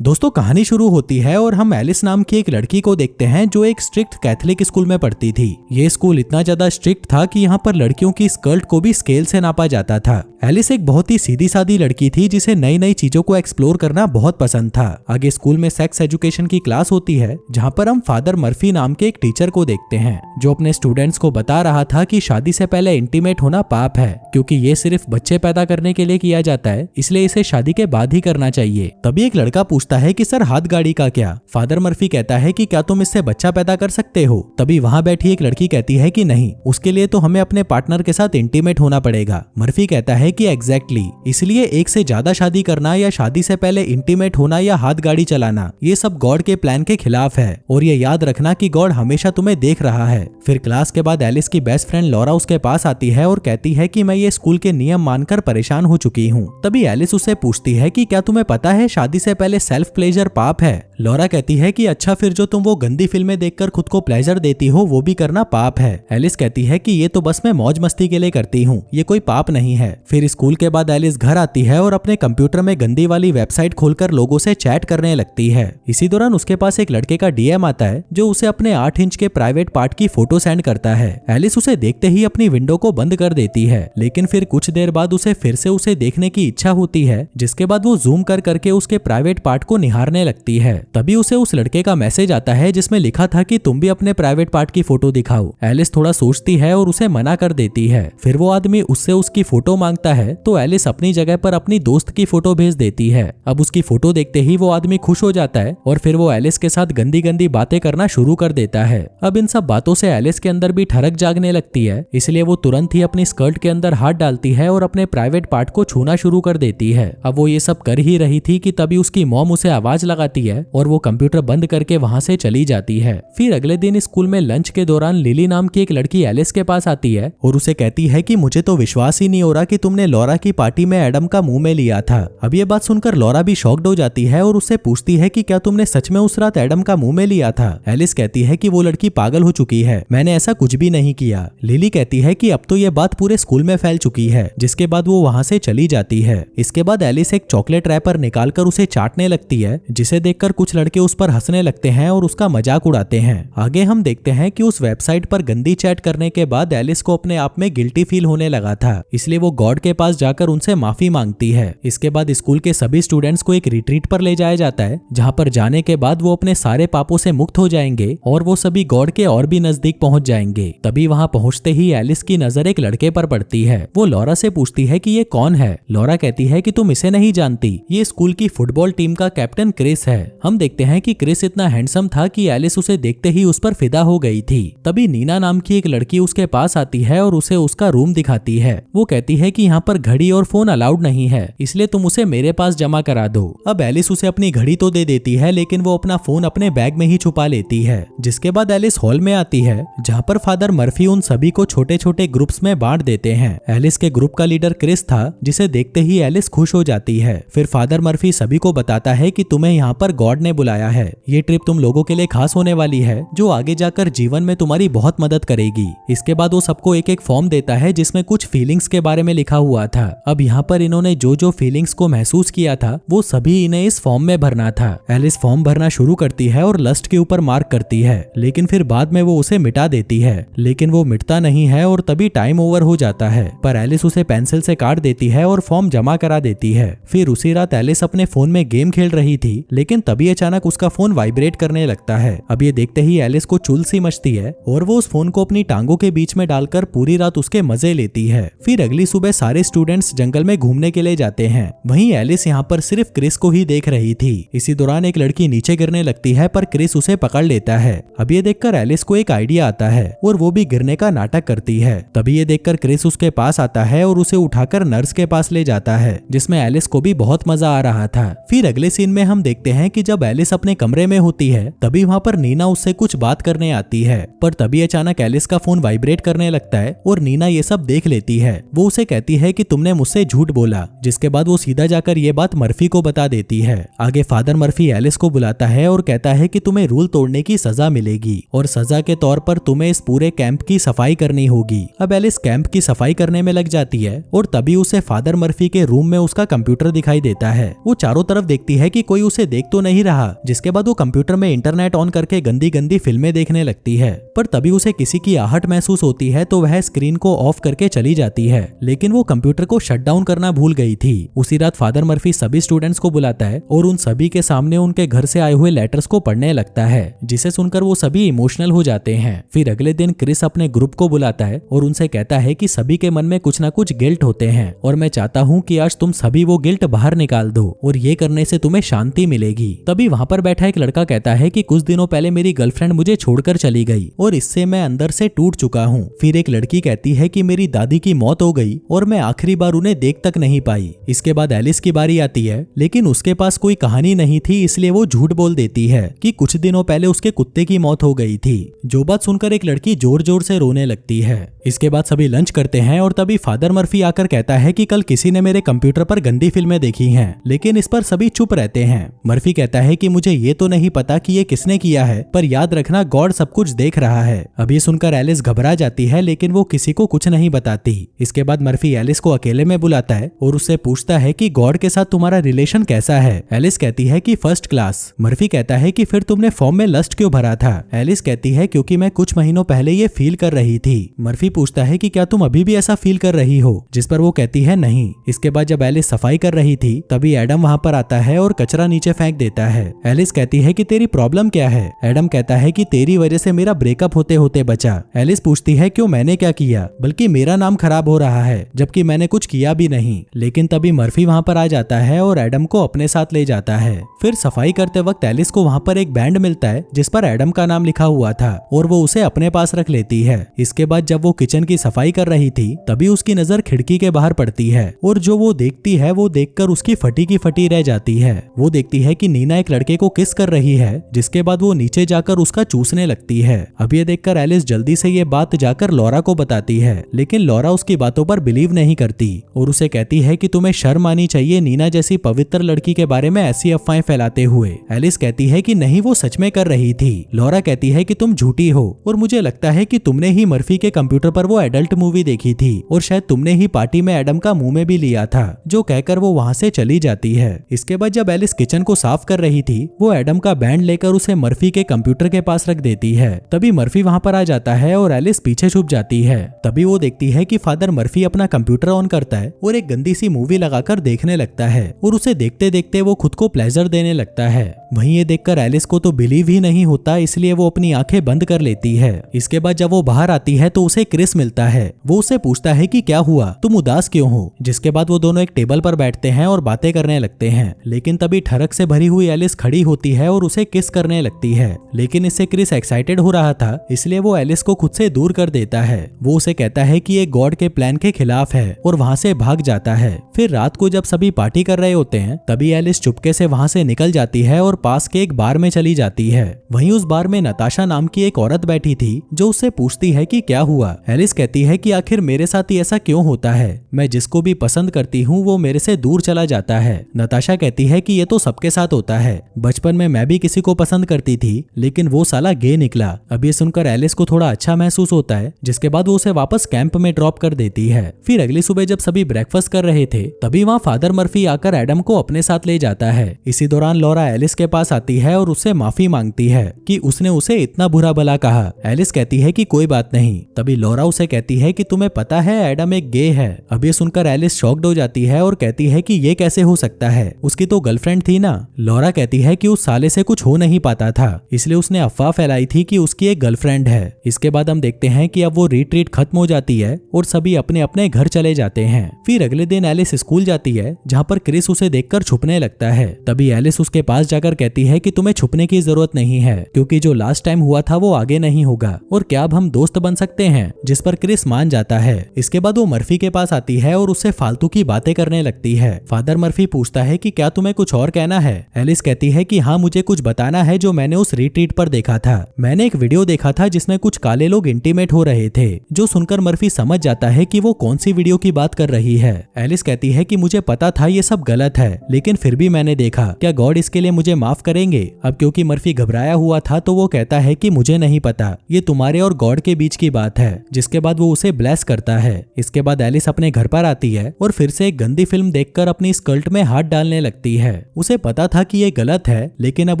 दोस्तों कहानी शुरू होती है और हम एलिस नाम की एक लड़की को देखते हैं जो एक स्ट्रिक्ट कैथोलिक स्कूल में पढ़ती थी। ये स्कूल इतना ज्यादा स्ट्रिक्ट था कि यहाँ पर लड़कियों की स्कर्ट को भी स्केल से नापा जाता था। एलिस एक बहुत ही सीधी सादी लड़की थी जिसे नई नई चीजों को एक्सप्लोर करना बहुत पसंद था। आगे स्कूल में सेक्स एजुकेशन की क्लास होती है जहाँ पर हम फादर मर्फी नाम के एक टीचर को देखते हैं जो अपने स्टूडेंट्स को बता रहा था कि शादी से पहले इंटीमेट होना पाप है क्योंकि ये सिर्फ बच्चे पैदा करने के लिए किया जाता है, इसलिए इसे शादी के बाद ही करना चाहिए। तभी एक लड़का पूछता है कि सर हाथ गाड़ी का क्या? फादर मर्फी कहता है कि क्या तुम इससे बच्चा पैदा कर सकते हो? तभी वहाँ बैठी एक लड़की कहती है कि नहीं, उसके लिए तो हमें अपने पार्टनर के साथ इंटीमेट होना पड़ेगा। मर्फी कहता है कि एग्जैक्टली, इसलिए एक से ज्यादा शादी करना या शादी से पहले इंटीमेट होना या हाथ गाड़ी चलाना ये सब गॉड के प्लान के खिलाफ है और ये याद रखना कि गॉड हमेशा तुम्हें देख रहा है। फिर क्लास के बाद एलिस की बेस्ट फ्रेंड लॉरा उसके पास आती है और कहती है कि मैं ये स्कूल के नियम मानकर परेशान हो चुकी हूँ। तभी एलिस उससे पूछती है कि क्या तुम्हें पता है शादी से पहले सेल्फ प्लेजर पाप है? लॉरा कहती है कि अच्छा, फिर जो तुम वो गंदी फिल्में देखकर खुद को प्लेजर देती हो वो भी करना पाप है। एलिस कहती है कि ये तो बस मैं मौज मस्ती के लिए करती हूँ, ये कोई पाप नहीं है। फिर स्कूल के बाद एलिस घर आती है और अपने कंप्यूटर में गंदी वाली वेबसाइट खोलकर लोगों से चैट करने लगती है। इसी दौरान उसके पास एक लड़के का डीएम आता है जो उसे अपने 8 इंच के प्राइवेट पार्ट की फोटो सेंड करता है। एलिस उसे देखते ही अपनी विंडो को बंद कर देती है, लेकिन फिर कुछ देर बाद उसे फिर से उसे देखने की इच्छा होती है, जिसके बाद वो जूम कर करके उसके प्राइवेट पार्ट को निहारने लगती है। तभी उसे उस लड़के का मैसेज आता है जिसमें लिखा था कि तुम भी अपने प्राइवेट पार्ट की फोटो दिखाओ। एलिस थोड़ा सोचती है और उसे मना कर देती है। फिर वो आदमी उससे उसकी फोटो मांगता है तो एलिस अपनी जगह पर अपनी दोस्त की फोटो भेज देती है। अब उसकी फोटो देखते ही वो आदमी खुश हो जाता है और फिर वो एलिस के साथ गंदी गंदी बातें करना शुरू कर देता है। अब इन सब बातों से एलिस के अंदर भी ठरक जागने लगती है, इसलिए वो तुरंत ही अपनी स्कर्ट के अंदर हाथ डालती है और अपने प्राइवेट पार्ट को छूना शुरू कर देती है। अब वो ये सब कर ही रही थी कि तभी उसकी मॉम उसे आवाज लगाती है और वो कंप्यूटर बंद करके वहां से चली जाती है। फिर अगले दिन स्कूल में लंच के दौरान लिली नाम की एक लड़की एलिस के पास आती है और उसे कहती है कि मुझे तो विश्वास ही नहीं हो रहा कि तुमने लॉरा की पार्टी में एडम का मुंह में लिया था। अब ये बात सुनकर लॉरा भी शॉक्ड हो जाती है और उससे पूछती है कि क्या तुमने सच में उस रात एडम का मुंह में लिया था? एलिस कहती है कि वो लड़की पागल हो चुकी है, मैंने ऐसा कुछ भी नहीं किया। लिली कहती है कि अब तो ये बात पूरे स्कूल में फैल चुकी है, जिसके बाद वो वहां से चली जाती है। इसके बाद एलिस एक चॉकलेट रैपर निकालकर उसे चाटने लगती है, जिसे देखकर कुछ लड़के उस पर हंसने लगते हैं और उसका मजाक उड़ाते हैं। आगे हम देखते हैं कि उस वेबसाइट पर गंदी चैट करने के बाद एलिस को अपने आप में गिल्टी फील होने लगा था, इसलिए वो गॉड के पास जाकर उनसे माफी मांगती है। इसके बाद स्कूल के सभी स्टूडेंट्स को एक रिट्रीट पर ले जाया जाता है, जहाँ पर जाने के बाद वो अपने सारे पापों से मुक्त हो जाएंगे और वो सभी गॉड के और भी नजदीक पहुंच जाएंगे। तभी वहां पहुंचते ही एलिस की नजर एक लड़के पर पड़ती है। वो लॉरा से पूछती है कि ये कौन है? लॉरा कहती है कि तुम इसे नहीं जानती, ये स्कूल की फुटबॉल टीम का कैप्टन क्रिस है। हम देखते हैं कि क्रिस इतना हैंडसम था कि एलिस उसे देखते ही उस पर फिदा हो गई थी। तभी नीना नाम की एक लड़की उसके पास आती है और उसे उसका रूम दिखाती है। वो कहती है कि यहाँ पर घड़ी और फोन अलाउड नहीं है, इसलिए तुम उसे मेरे पास जमा करा दो। अब एलिस उसे अपनी घड़ी तो दे देती है, लेकिन वो अपना फोन अपने बैग में ही छुपा लेती है। जिसके बाद एलिस हॉल में आती है, जहाँ पर फादर मर्फी उन सभी को छोटे छोटे ग्रुप्स में बांट देते हैं। एलिस के ग्रुप का लीडर क्रिस था, जिसे देखते ही एलिस खुश हो जाती है। फिर फादर मर्फी सभी को बताता है कि तुम्हें यहाँ पर गॉड ने बुलाया है, ये ट्रिप तुम लोगों के लिए खास होने वाली है, जो आगे जाकर जीवन में तुम्हारी बहुत मदद करेगी। इसके बाद वो सबको एक एक फॉर्म देता है जिसमें कुछ फीलिंग्स के बारे में लिखा हुआ था। अब यहाँ पर इन्होंने जो जो फीलिंग्स को महसूस किया था वो सभी इन्हें इस फॉर्म में भरना था। एलिस फॉर्म भरना शुरू करती है और लस्ट के ऊपर मार्क करती है, लेकिन फिर बाद में वो उसे मिटा देती है, लेकिन वो मिटता नहीं है और तभी टाइम ओवर हो जाता है। पर एलिस उसे पेंसिल से काट देती है और फॉर्म जमा करा देती है। फिर उसी रात एलिस अपने फोन में गेम खेल रही थी, लेकिन तभी अचानक उसका फोन वाइब्रेट करने लगता है। अब ये देखते ही एलिस को चुल सी मचती है और वो उस फोन को अपनी टांगों के बीच में डालकर पूरी रात उसके मजे लेती है। फिर अगली सुबह सारे स्टूडेंट्स जंगल में घूमने के लिए जाते हैं। वहीं एलिस यहाँ पर सिर्फ क्रिस को ही देख रही थी। इसी दौरान एक लड़की नीचे गिरने लगती है, पर क्रिस उसे पकड़ लेता है। अब ये देखकर एलिस को एक आइडिया आता है और वो भी गिरने का नाटक करती है। तभी ये देखकर क्रिस उसके पास आता है और उसे उठाकर नर्स के पास ले जाता है, जिसमें एलिस को भी बहुत मजा आ रहा था। फिर अगले सीन में हम देखते हैं कि जब एलिस अपने कमरे में होती है, तभी वहाँ पर नीना उससे कुछ बात करने आती है, पर तभी अचानक एलिस का फोन वाइब्रेट करने लगता है और नीना ये सब देख लेती है। वो उसे कहती है कि तुमने मुझसे झूठ बोला, जिसके बाद वो सीधा जाकर ये बात मर्फी को बता देती है। आगे फादर मर्फी एलिस को बुलाता है और कहता है कि तुम्हें रूल तोड़ने की सजा मिलेगी और सजा के तौर पर तुम्हें इस पूरे कैंप की सफाई करनी होगी। अब एलिस कैंप की सफाई करने में लग जाती है और तभी उसे फादर मर्फी के रूम में उसका कंप्यूटर दिखाई देता है। वो चारों तरफ देखती है है कि कोई उसे देख तो नहीं रहा, जिसके बाद वो कंप्यूटर में इंटरनेट ऑन करके गंदी गंदी फिल्में देखने लगती है। पर तभी उसे किसी की आहट महसूस होती है तो वह स्क्रीन को ऑफ करके चली जाती है, लेकिन वो कंप्यूटर को शट डाउन करना भूल गई थी। उसी रात फादर मर्फी सभी स्टूडेंट्स को बुलाता है और उन सभी के सामने उनके घर से आए हुए लेटर्स को पढ़ने लगता है, जिसे सुनकर वो सभी इमोशनल हो जाते हैं। फिर अगले दिन क्रिस अपने ग्रुप को बुलाता है और उनसे कहता है कि सभी के मन में कुछ ना कुछ गिल्ट होते हैं और मैं चाहता हूँ कि आज तुम सभी वो गिल्ट बाहर निकाल दो और ये करने से तुम्हें शांति मिलेगी। तभी वहाँ पर बैठा एक लड़का कहता है कि कुछ दिनों पहले मेरी गर्लफ्रेंड मुझे छोड़कर चली गई और इससे मैं अंदर से टूट चुका हूँ। फिर एक लड़की कहती है कि मेरी दादी की मौत हो गई और मैं आखिरी बार उन्हें देख तक नहीं पाई। इसके बाद एलिस की बारी आती है, लेकिन उसके पास कोई कहानी नहीं थी, इसलिए वो झूठ बोल देती है कि कुछ दिनों पहले उसके कुत्ते की मौत हो गई थी। जो बात सुनकर एक लड़की जोर जोर से रोने लगती है। इसके बाद सभी लंच करते हैं और तभी फादर मर्फी आकर कहता है कि कल किसी ने मेरे कंप्यूटर पर गंदी फिल्में देखी हैं, लेकिन इस पर सभी चुप रहते हैं। मर्फी कहता है कि मुझे ये तो नहीं पता कि ये किसने किया है, पर याद रखना गॉड सब कुछ देख रहा है। अभी सुनकर एलिस घबरा जाती है, लेकिन वो किसी को कुछ नहीं बताती। इसके बाद मर्फी एलिस को अकेले में बुलाता है और उससे पूछता है कि गॉड के साथ तुम्हारा रिलेशन कैसा है। एलिस कहती है कि फर्स्ट क्लास। मर्फी कहता है कि फिर तुमने फॉर्म में लस्ट क्यों भरा था। एलिस कहती है क्योंकि मैं कुछ महीनों पहले ये फील कर रही थी। मर्फी पूछता है कि क्या तुम अभी भी ऐसा फील कर रही हो, जिस पर वो कहती है नहीं। इसके बाद जब एलिस सफाई कर रही थी तभी एडम वहाँ पर आता है और कचरा नीचे फेंक देता है। एलिस कहती है कि तेरी प्रॉब्लम क्या है। एडम कहता है कि तेरी वजह से मेरा ब्रेकअप होते होते बचा। एलिस पूछती है क्यों, मैंने क्या किया, बल्कि मेरा नाम खराब हो रहा है, जबकि मैंने कुछ किया भी नहीं। लेकिन तभी मर्फी वहाँ पर आ जाता है और एडम को अपने साथ ले जाता है। फिर सफाई करते वक्त एलिस को वहाँ पर एक बैंड मिलता है जिस पर एडम का नाम लिखा हुआ था और वो उसे अपने पास रख लेती है। इसके बाद जब वो किचन की सफाई कर रही थी तभी उसकी नजर खिड़की के बाहर पड़ती है और जो वो देखती है वो देखकर उसकी फटी की फटी रह जाती है। वो देखती है कि नीना एक लड़के को किस कर रही है, जिसके बाद वो नीचे जाकर उसका चूसने लगती है। अब ये देखकर एलिस जल्दी से ये बात जाकर लॉरा को बताती है, लेकिन लॉरा उसकी बातों पर बिलीव नहीं करती और उसे कहती है कि तुम्हें शर्म आनी चाहिए नीना जैसी पवित्र लड़की के बारे में ऐसी अफवाहें फैलाते हुए। एलिस कहती है कि नहीं, वो सच में कर रही थी। लॉरा कहती है कि तुम झूठी हो और मुझे लगता है कि तुमने ही मर्फी के कंप्यूटर पर वो एडल्ट मूवी देखी थी और शायद तुमने ही पार्टी में एडम का मुंह में भी लिया था। जो कहकर वो वहाँ से चली जाती है। इसके बाद जब एलिस किचन को साफ कर रही थी वो एडम का बैंड लेकर उसे मर्फी के कंप्यूटर के पास रख देती है। तभी मर्फी वहाँ पर आ जाता है और एलिस पीछे छुप जाती है। तभी वो देखती है कि फादर मर्फी अपना कंप्यूटर ऑन करता है और एक गंदी सी मूवी लगाकर देखने लगता है और उसे देखते देखते वो खुद को प्लेजर देने लगता है। वहीं ये देखकर एलिस को तो बिलीव ही नहीं होता, इसलिए वो अपनी आंखें बंद कर लेती है। इसके बाद जब वो बाहर आती है तो उसे क्रिस मिलता है। वो उसे पूछता है कि क्या हुआ, तुम उदास क्यों हो। जिसके बाद वो दोनों एक टेबल पर बैठते हैं और बातें करने लगते हैं। लेकिन तभी ठरक से भरी हुई एलिस खड़ी होती है और उसे किस करने लगती है। लेकिन इससे क्रिस एक्साइटेड हो रहा था, इसलिए वो एलिस को खुद से दूर कर देता है। वो उसे कहता है कि ये गॉड के प्लान के खिलाफ है और वहाँ से भाग जाता है। फिर रात को जब सभी पार्टी कर रहे होते हैं तभी एलिस चुपके से वहाँ से निकल जाती है और पास के एक बार में चली जाती है। वहीं उस बार में नताशा नाम की एक औरत बैठी थी जो उससे पूछती है कि क्या हुआ। एलिस कहती है कि आखिर मेरे साथ ही ऐसा क्यों होता है, मैं जिसको भी पसंद करती हूँ वो मेरे से दूर चला जाता है। नताशा कहती है कि ये तो सबके साथ होता है, बचपन में मैं भी किसी को पसंद करती थी लेकिन वो साला गे निकला। अब ये सुनकर एलिस को थोड़ा अच्छा महसूस होता है, जिसके बाद वो उसे वापस कैंप में ड्रॉप कर देती है। फिर अगली सुबह जब सभी ब्रेकफास्ट कर रहे थे तभी वहाँ फादर मर्फी आकर एडम को अपने साथ ले जाता है। इसी दौरान लॉरा एलिस के पास आती है और उससे माफी मांगती है कि उसने उसे इतना बुरा भला कहा। एलिस कहती है कि कोई बात नहीं। तभी लॉरा उसे कहती है कि तुम्हें पता है एडम एक गे है। अब ये सुनकर एलिस शॉक्ड हो जाती है और कहती है कि ये कैसे हो सकता है, उसकी तो गर्लफ्रेंड थी ना। लॉरा कहती है कि उस साले से कुछ हो नहीं पाता था, इसलिए उसने अफवाह फैलाई थी कि उसकी एक गर्लफ्रेंड है। इसके बाद हम देखते हैं कि अब वो रिट्रीट खत्म हो जाती है और सभी अपने अपने घर चले जाते हैं। फिर अगले दिन एलिस स्कूल जाती है जहाँ पर क्रिस उसे देखकर छुपने लगता है। तभी एलिस उसके पास जाकर कहती है कि तुम्हें छुपने की जरूरत नहीं है, क्योंकि जो लास्ट टाइम हुआ था वो आगे नहीं होगा और क्या अब हम दोस्त बन सकते हैं, जिस पर क्रिस मान जाता है। इसके बाद वो मर्फी के पास आती है और उससे फालतू की बातें करने लगती है। फादर मर्फी पूछता है कि क्या तुम्हें कुछ और कहना है। एलिस कहती है कि हाँ, मुझे कुछ बताना है जो मैंने उस रिट्रीट पर देखा था। मैंने एक वीडियो देखा था जिसमें कुछ काले लोग इंटीमेट हो रहे थे। जो सुनकर मर्फी समझ जाता है कि वो कौन सी वीडियो की बात कर रही है। एलिस कहती है कि मुझे पता था ये सब गलत है, लेकिन फिर भी मैंने देखा, क्या गॉड इसके लिए मुझे माफ करेंगे। अब क्योंकि मर्फी घबराया हुआ था तो वो कहता है कि मुझे नहीं पता, ये तुम्हारे और गॉड के बीच की बात है। जिसके बाद वो उसे ब्लेस करता है। इसके बाद एलिस अपने घर पर आती है और फिर से एक गंदी फिल्म देखकर अपनी स्कर्ट में हाथ डालने लगती है। उसे पता था कि ये गलत है, लेकिन अब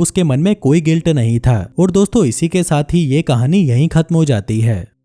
उसके मन में कोई गिल्ट नहीं था। और दोस्तों, इसी के साथ ही ये कहानी यहीं खत्म हो जाती है।